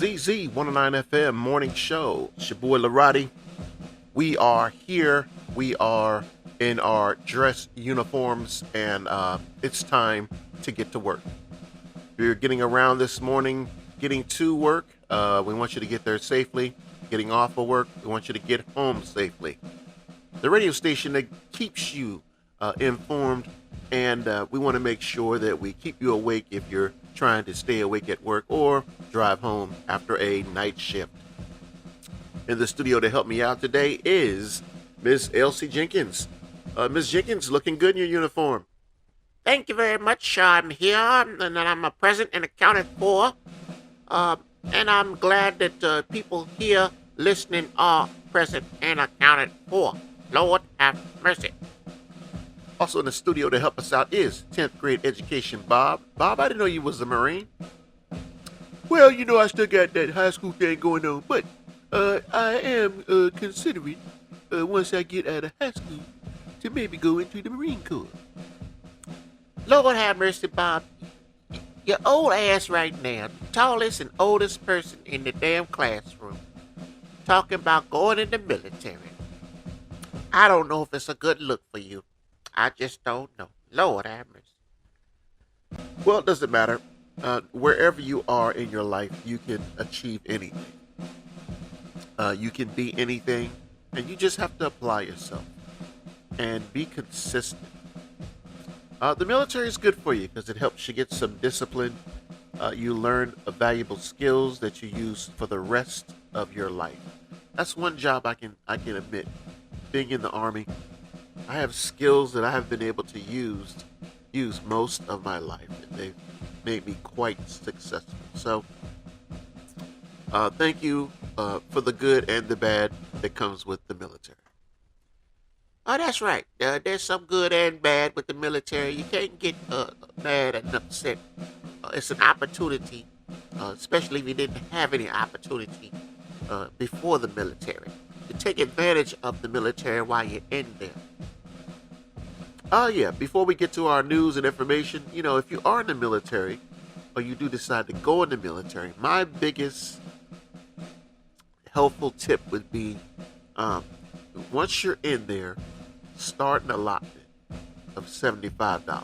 ZZ109FM morning show. It's your boy Loratti. We are here. We are in our dress uniforms, and it's time to get to work. If you're getting around this morning, getting to work, we want you to get there safely. Getting off of work, we want you to get home safely. The radio station that keeps you informed, and we want to make sure that we keep you awake if you're trying to stay awake at work or drive home after a night shift. In the studio to help me out today is Miss Elsie Jenkins. Miss Jenkins, looking good in your uniform. Thank you very much. I'm here, and I'm present and accounted for. And I'm glad that people here listening are present and accounted for. Lord have mercy. Also in the studio to help us out is 10th grade education Bob. Bob, I didn't know you was a Marine. Well, I still got that high school thing going on, but I am considering, once I get out of high school, to maybe go into the Marine Corps. Lord have mercy, Bob. Your old ass right now, the tallest and oldest person in the damn classroom, talking about going in the military. I don't know if it's a good look for you. I just don't know. Lord have mercy. Well, it doesn't matter. Wherever you are in your life, you can achieve anything. You can be anything, and you just have to apply yourself and be consistent. The military is good for you because it helps you get some discipline. You learn valuable skills that you use for the rest of your life. That's one job I can admit. Being in the Army, I have skills that I have been able to use most of my life, and they've made me quite successful. So, thank you for the good and the bad that comes with the military. Oh, that's right. There's some good and bad with the military. You can't get mad and upset. It's an opportunity, especially if you didn't have any opportunity before the military. To take advantage of the military while you're in there. Yeah, before we get to our news and information, if you are in the military or you do decide to go in the military, my biggest helpful tip would be once you're in there, start an allotment of $75.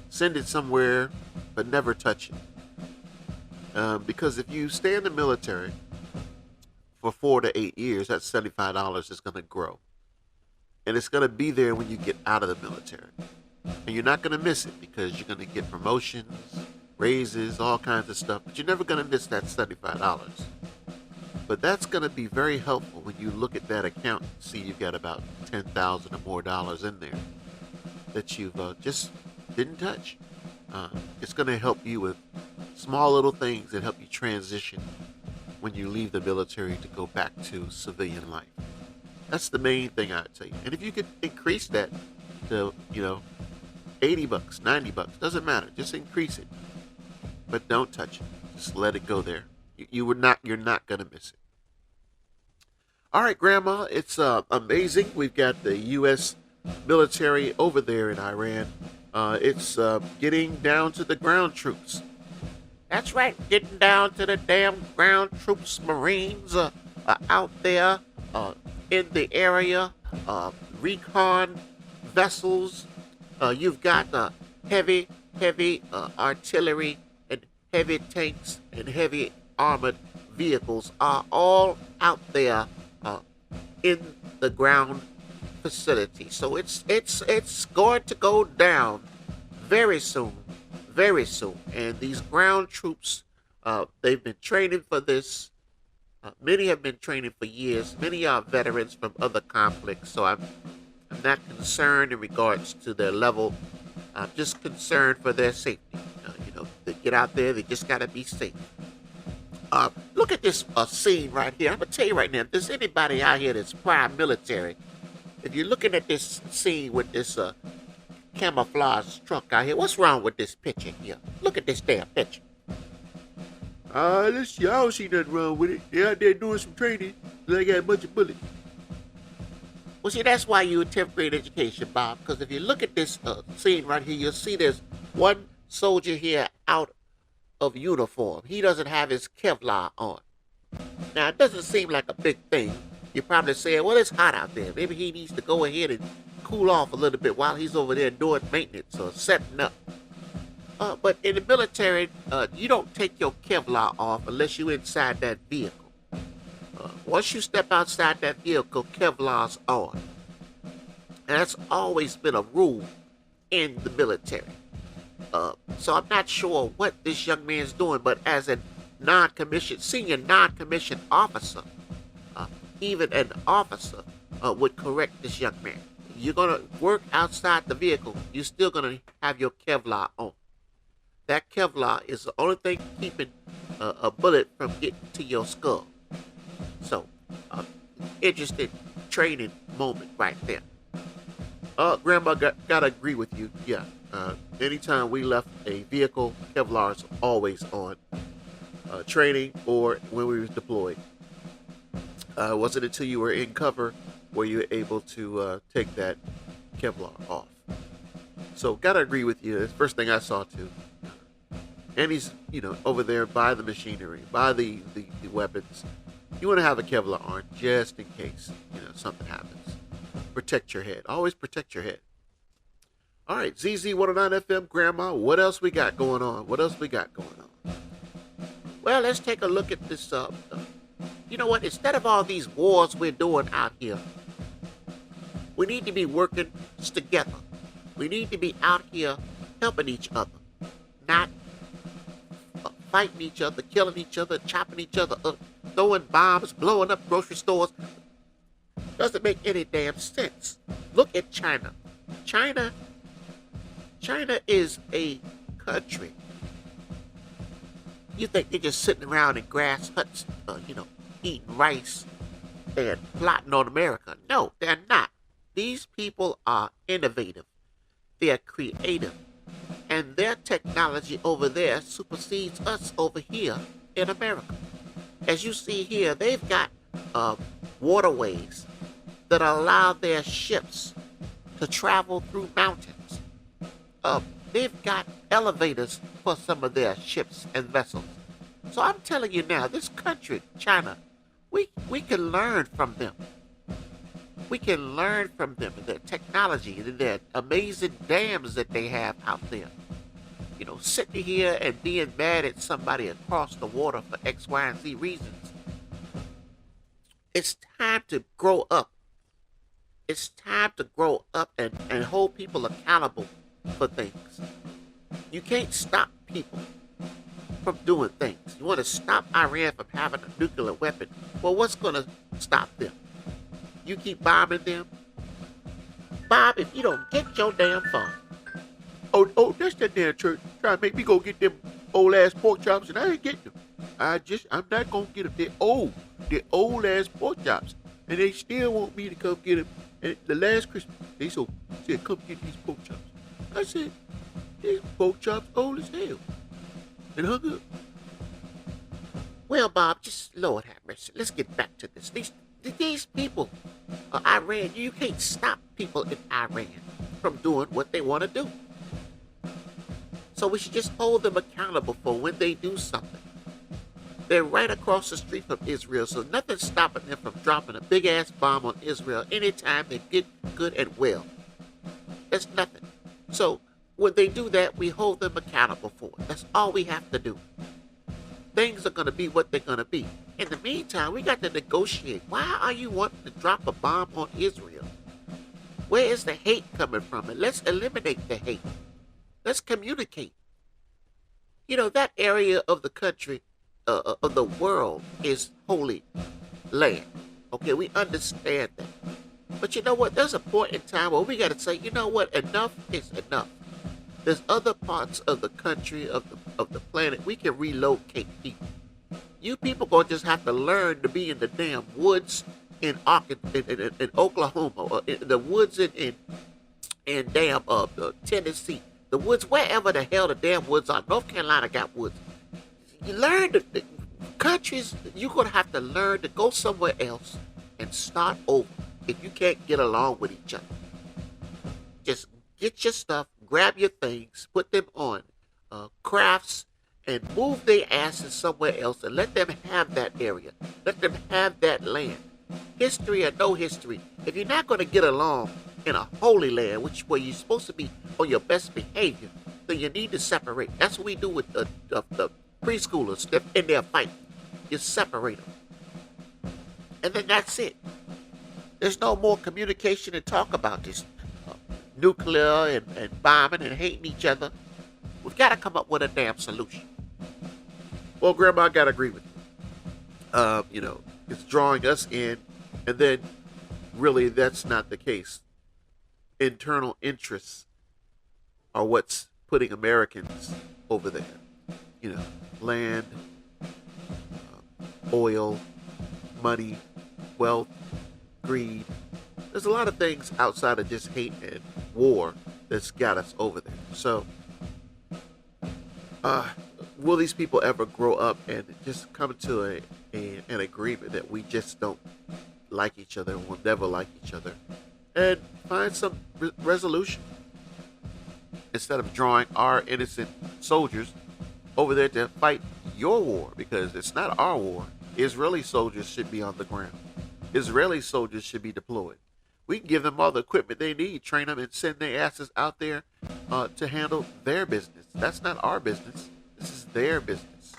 Send it somewhere, but never touch it. Because if you stay in the military for 4 to 8 years, that $75 is going to grow. And it's going to be there when you get out of the military. And you're not going to miss it because you're going to get promotions, raises, all kinds of stuff. But you're never going to miss that $75. But that's going to be very helpful when you look at that account and see you've got about $10,000 or more dollars in there that you've just didn't touch. It's going to help you with small little things that help you transition when you leave the military to go back to civilian life. That's the main thing I'd tell you. And if you could increase that to, $80, $90, doesn't matter. Just increase it. But don't touch it. Just let it go there. You're not going to miss it. All right, Grandma, it's amazing. We've got the U.S. military over there in Iran. It's getting down to the ground troops. That's right, getting down to the damn ground troops, Marines are out there in the area, recon vessels. You've got heavy artillery and heavy tanks and heavy armored vehicles are all out there in the ground facility. So it's going to go down very soon. Very soon. And these ground troops, they've been training for this. Many have been training for years. Many are veterans from other conflicts. So I'm not concerned in regards to their level. I'm just concerned for their safety. They get out there, they just got to be safe. Look at this scene right here. I'm going to tell you right now, if there's anybody out here that's prime military, if you're looking at this scene with this camouflage truck out here. What's wrong with this picture here? Look at this damn picture. Let's see. I don't see nothing wrong with it. They're out there doing some training. They got a bunch of bullets. Well, see, that's why you're in 10th grade education, Bob. Because if you look at this scene right here, you'll see there's one soldier here out of uniform. He doesn't have his Kevlar on. Now, it doesn't seem like a big thing. You're probably saying, well, it's hot out there. Maybe he needs to go ahead and cool off a little bit while he's over there doing maintenance or setting up. But in the military, you don't take your Kevlar off unless you're inside that vehicle. Once you step outside that vehicle, Kevlar's on. And that's always been a rule in the military. So I'm not sure what this young man's doing, but as a senior non-commissioned officer, even an officer would correct this young man. You're going to work outside the vehicle, you're still going to have your Kevlar on. That Kevlar is the only thing keeping a bullet from getting to your skull. So, interesting training moment right there. Grandma, gotta agree with you. Yeah, anytime we left a vehicle, Kevlar's always on. Training or when we was deployed. Wasn't until you were in cover where you were able to take that Kevlar off. So, gotta agree with you. That's the first thing I saw too. And he's, over there by the machinery, by the weapons. You want to have a Kevlar on just in case, something happens. Protect your head. Always protect your head. All right, ZZ109FM, Grandma, what else we got going on? Well, let's take a look at this. You know what? Instead of all these wars we're doing out here, we need to be working together. We need to be out here helping each other, not fighting each other, killing each other, chopping each other up, throwing bombs, blowing up grocery stores. Doesn't make any damn sense. Look at China. China is a country. You think they're just sitting around in grass huts, eating rice and plotting on America? No, they're not. These people are innovative. They're creative. And their technology over there supersedes us over here in America. As you see here, they've got waterways that allow their ships to travel through mountains. They've got elevators for some of their ships and vessels. So I'm telling you now, this country, China, we can learn from them. We can learn from them and their technology and their amazing dams that they have out there. Sitting here and being mad at somebody across the water for X, Y, and Z reasons. It's time to grow up. It's time to grow up and hold people accountable for things. You can't stop people from doing things. You want to stop Iran from having a nuclear weapon. Well, what's going to stop them? You keep bombing them? Bob, if you don't get your damn phone. Oh, that's that damn church trying to make me go get them old ass pork chops, and I ain't getting them. I'm not gonna get them. They're old ass pork chops, and they still want me to come get them. And the last Christmas, they said, come get these pork chops. I said, these pork chops old as hell, and hung up. Well, Bob, just Lord have mercy. Let's get back to this. These people, Iran, you can't stop people in Iran from doing what they want to do. So we should just hold them accountable for when they do something. They're right across the street from Israel, so nothing's stopping them from dropping a big-ass bomb on Israel anytime they get good and well. There's nothing. So when they do that, we hold them accountable for it. That's all we have to do. Things are going to be what they're going to be. In the meantime, we got to negotiate. Why are you wanting to drop a bomb on Israel? Where is the hate coming from? And let's eliminate the hate. Let's communicate. That area of the country, of the world, is holy land. Okay, we understand that. But you know what? There's a point in time where we got to say, you know what? Enough is enough. There's other parts of the country, of the planet, we can relocate people. You people gonna just have to learn to be in the damn woods in Oklahoma, or in the woods in damn Tennessee. The woods, wherever the hell the damn woods are. North Carolina got woods. You learn the countries, you're going to have to learn to go somewhere else and start over if you can't get along with each other. Just get your stuff, grab your things, put them on crafts and move their asses somewhere else and let them have that area. Let them have that land. History or no history, if you're not going to get along in a holy land, which where you're supposed to be on your best behavior, then you need to separate. That's what we do with the preschoolers. They're in there fighting. You separate them. And then that's it. There's no more communication and talk about this nuclear and bombing and hating each other. We've got to come up with a damn solution. Well, Grandma, I got to agree with you. It's drawing us in, and then really that's not the case. Internal interests are what's putting Americans over there. Land, oil, money, wealth, greed. There's a lot of things outside of just hate and war that's got us over there. So, will these people ever grow up and just come to an agreement that we just don't like each other and will never like each other, and find some resolution instead of drawing our innocent soldiers over there to fight your war? Because it's not our war. Israeli soldiers should be on the ground. Israeli soldiers should be deployed. We can give them all the equipment they need, train them, and send their asses out there to handle their business. That's not our business. This is their business.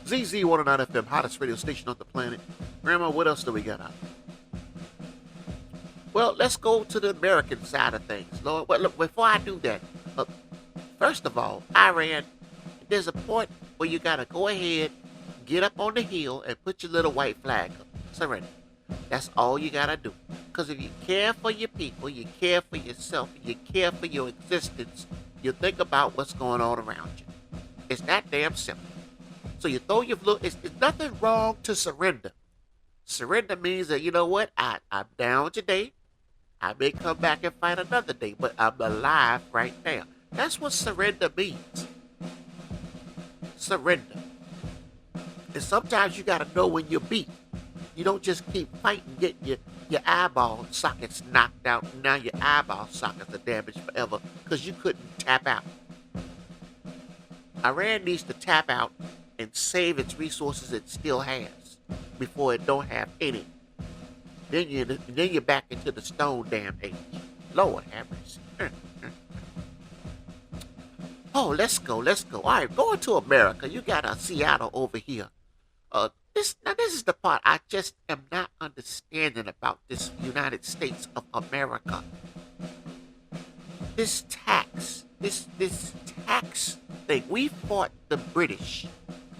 ZZ109FM, hottest radio station on the planet. Grandma, what else do we got out? Well, let's go to the American side of things, Lord. Well, look, before I do that, first of all, Iran, there's a point where you got to go ahead, get up on the hill, and put your little white flag up. Surrender. That's all you got to do. Because if you care for your people, you care for yourself, you care for your existence, you think about what's going on around you. It's that damn simple. So you throw your look. It's nothing wrong to surrender. Surrender means that, you know what, I'm down today. I may come back and fight another day, but I'm alive right now. That's what surrender means. Surrender. And sometimes you got to know when you're beat. You don't just keep fighting, getting your eyeball sockets knocked out, and now your eyeball sockets are damaged forever because you couldn't tap out. Iran needs to tap out and save its resources it still has before it don't have any. Then you're back into the stone damn age. Lord have mercy. Oh, let's go. All right, going to America. You got Seattle over here. This is the part I just am not understanding about this United States of America. This tax thing. We fought the British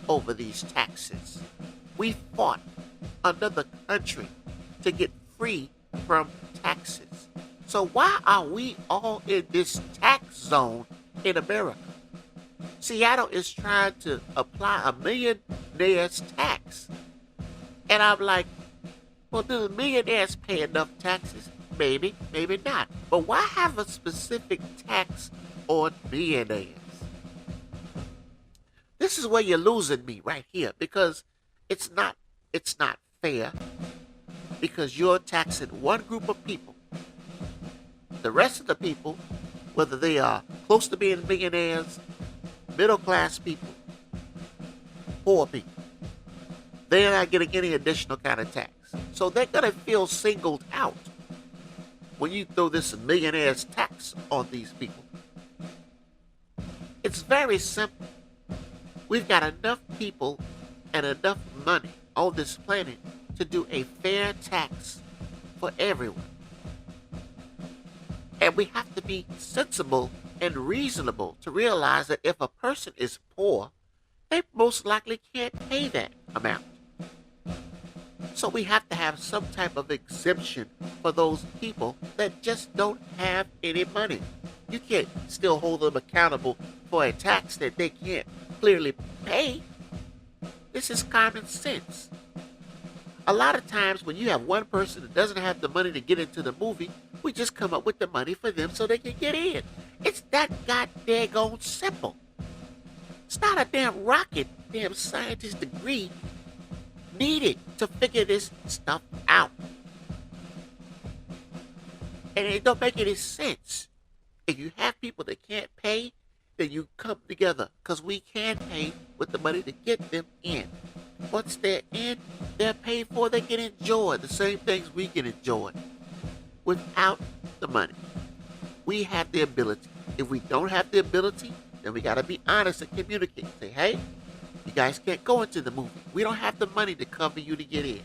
over these taxes. We fought another country to get free from taxes. So why are we all in this tax zone in America? Seattle is trying to apply a millionaire's tax. And I'm like, well, do the millionaires pay enough taxes? Maybe, maybe not. But why have a specific tax on millionaires? This is where you're losing me right here, because it's not fair, because you're taxing one group of people. The rest of the people, whether they are close to being millionaires, middle class people, poor people, they're not getting any additional kind of tax. So they're going to feel singled out when you throw this millionaire's tax on these people. It's very simple. We've got enough people and enough money on this planet to do a fair tax for everyone. And we have to be sensible and reasonable to realize that if a person is poor, they most likely can't pay that amount. So we have to have some type of exemption for those people that just don't have any money. You can't still hold them accountable for a tax that they can't clearly pay. This is common sense. A lot of times when you have one person that doesn't have the money to get into the movie, we just come up with the money for them so they can get in. It's that goddamn simple. It's not a damn rocket, damn scientist degree needed to figure this stuff out. And it don't make any sense. If you have people that can't pay then you come together because we can pay with the money to get them in. Once they're in, they're paid for, they can enjoy the same things we can enjoy without the money. We have the ability. If we don't have the ability, then we got to be honest and communicate. Say, hey, you guys can't go into the movie. We don't have the money to cover you to get in.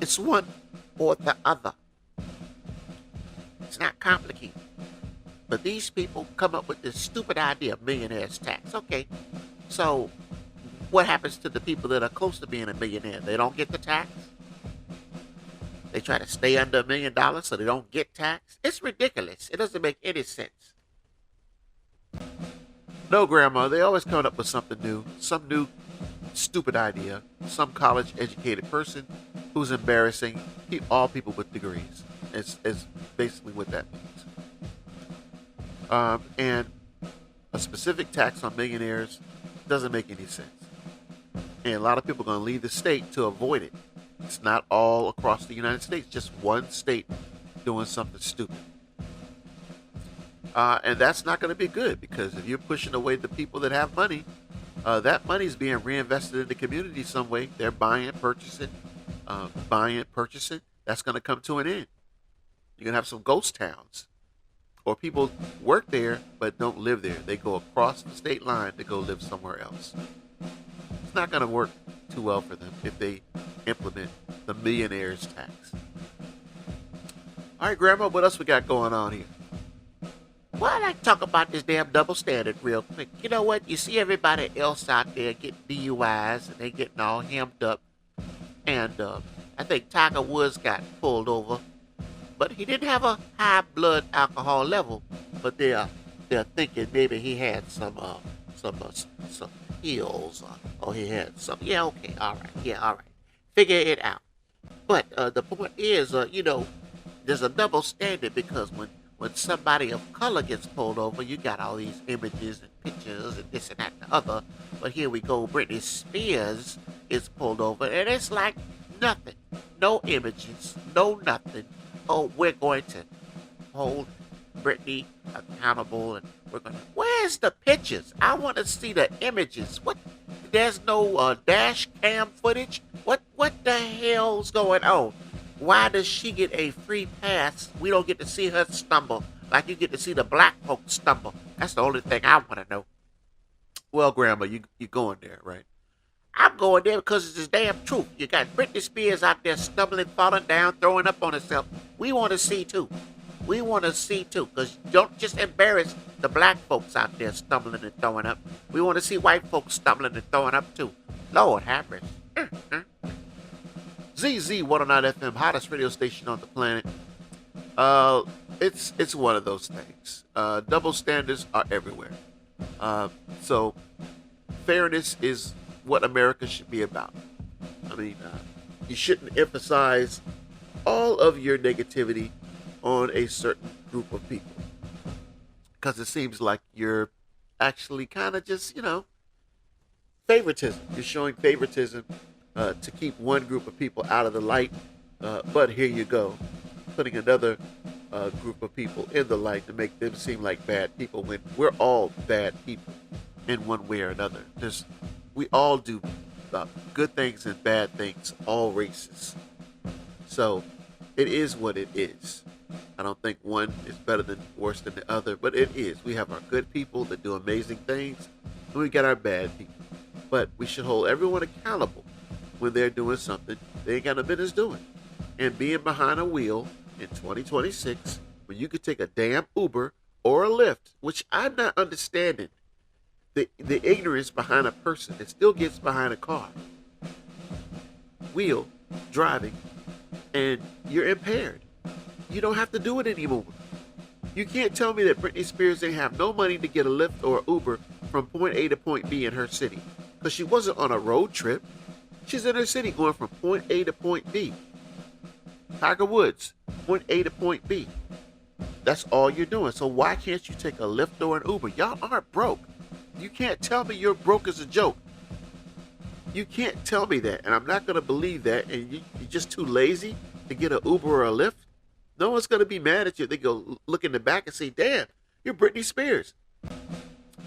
It's one or the other. It's not complicated. But these people come up with this stupid idea of millionaire's tax. Okay, so what happens to the people that are close to being a millionaire? They don't get the tax? They try to stay under $1 million so they don't get taxed? It's ridiculous. It doesn't make any sense. No, Grandma, they always come up with something new, some new stupid idea, some college-educated person who's embarrassing all people with degrees. It's basically what that means. And a specific tax on millionaires doesn't make any sense. And a lot of people are going to leave the state to avoid it. It's not all across the United States, just one state doing something stupid. And that's not going to be good, because if you're pushing away the people that have money, that money is being reinvested in the community some way. They're buying, purchasing. That's going to come to an end. You're going to have some ghost towns, or people work there but don't live there. They go across the state line to go live somewhere else. It's not going to work too well for them if they implement the millionaire's tax. All right, Grandma, what else we got going on here? Well, I'd like to talk about this damn double standard real quick. You know what? You see everybody else out there getting DUIs, and they getting all hemmed up. And I think Tiger Woods got pulled over, but he didn't have a high blood alcohol level. But they're thinking maybe he had some pills, or he had some. Yeah, okay, all right. Figure it out. But the point is, there's a double standard, because when somebody of color gets pulled over, you got all these images and pictures and this and that and the other. But here we go, Britney Spears is pulled over, and it's like nothing. No images, no nothing. Oh, we're going to hold Britney accountable, and we're going to... Where's the pictures? I want to see the images. What? There's no dash cam footage? What the hell's going on? Why does she get a free pass? We don't get to see her stumble like you get to see the black folks stumble. That's the only thing I want to know. Well, Grandma, you're going there, right? I'm going there because it's the damn truth. You got Britney Spears out there stumbling, falling down, throwing up on herself. We want to see too. Because don't just embarrass the black folks out there stumbling and throwing up. We want to see white folks stumbling and throwing up too. Lord have mercy. ZZ109FM, hottest radio station on the planet. It's one of those things. Double standards are everywhere. So fairness is what America should be about. I mean, you shouldn't emphasize all of your negativity on a certain group of people, because it seems like you're actually kind of just, favoritism. You're showing favoritism to keep one group of people out of the light, but here you go, putting another group of people in the light to make them seem like bad people, when we're all bad people in one way or another. We all do good things and bad things, all races. So it is what it is. I don't think one is better than worse than the other, but it is. We have our good people that do amazing things, and we got our bad people. But we should hold everyone accountable when they're doing something they ain't got no business doing. And being behind a wheel in 2026, when you could take a damn Uber or a Lyft, which I'm not understanding the ignorance behind a person that still gets behind a car, wheel, driving, and you're impaired. You don't have to do it anymore. You can't tell me that Britney Spears ain't have no money to get a Lyft or Uber from point A to point B in her city, because she wasn't on a road trip. She's in her city going from point A to point B. Tiger Woods, point A to point B. That's all you're doing. So why can't you take a Lyft or an Uber? Y'all aren't broke. You can't tell me you're broke as a joke. You can't tell me that, and I'm not going to believe that, and you're just too lazy to get an Uber or a Lyft. No one's going to be mad at you. They go look in the back and say, damn, you're Britney Spears.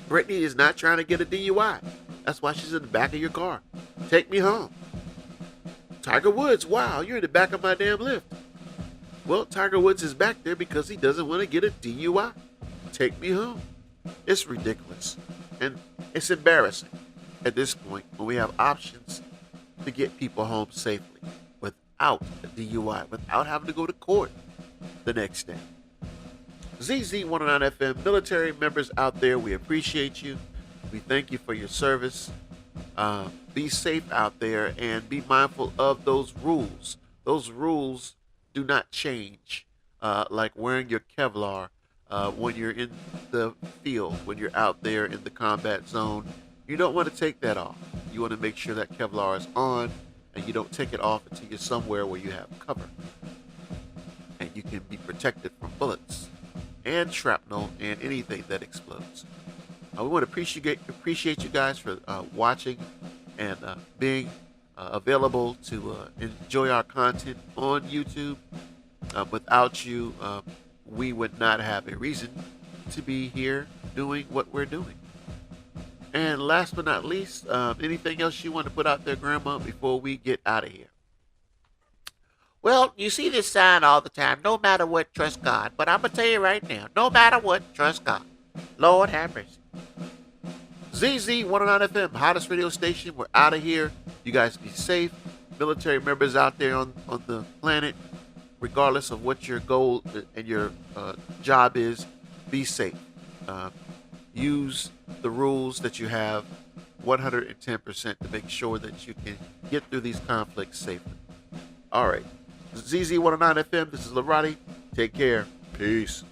Brittany is not trying to get a DUI. That's why she's in the back of your car. Take me home. Tiger Woods, wow, you're in the back of my damn lift. Well, Tiger Woods is back there because he doesn't want to get a DUI. Take me home. It's ridiculous. And it's embarrassing at this point when we have options to get people home safely without a DUI, without having to go to court the next day. ZZ109FM, military members out there, we appreciate you. We thank you for your service. Be safe out there and be mindful of those rules. Those rules do not change, like wearing your Kevlar when you're in the field, when you're out there in the combat zone. You don't want to take that off. You want to make sure that Kevlar is on, and you don't take it off until you're somewhere where you have cover. And you can be protected from bullets and shrapnel and anything that explodes. We want to appreciate you guys for watching and being available to enjoy our content on YouTube. Without you, we would not have a reason to be here doing what we're doing. And last but not least, anything else you want to put out there, Grandma, before we get out of here? Well, you see this sign all the time, no matter what, trust God. But I'm going to tell you right now, no matter what, trust God. Lord have mercy. ZZ109FM, hottest radio station. We're out of here. You guys be safe. Military members out there on the planet, regardless of what your goal and your job is, be safe. Use the rules that you have 110% to make sure that you can get through these conflicts safely. All right. ZZ109FM, this is LORATTI. Take care. Peace.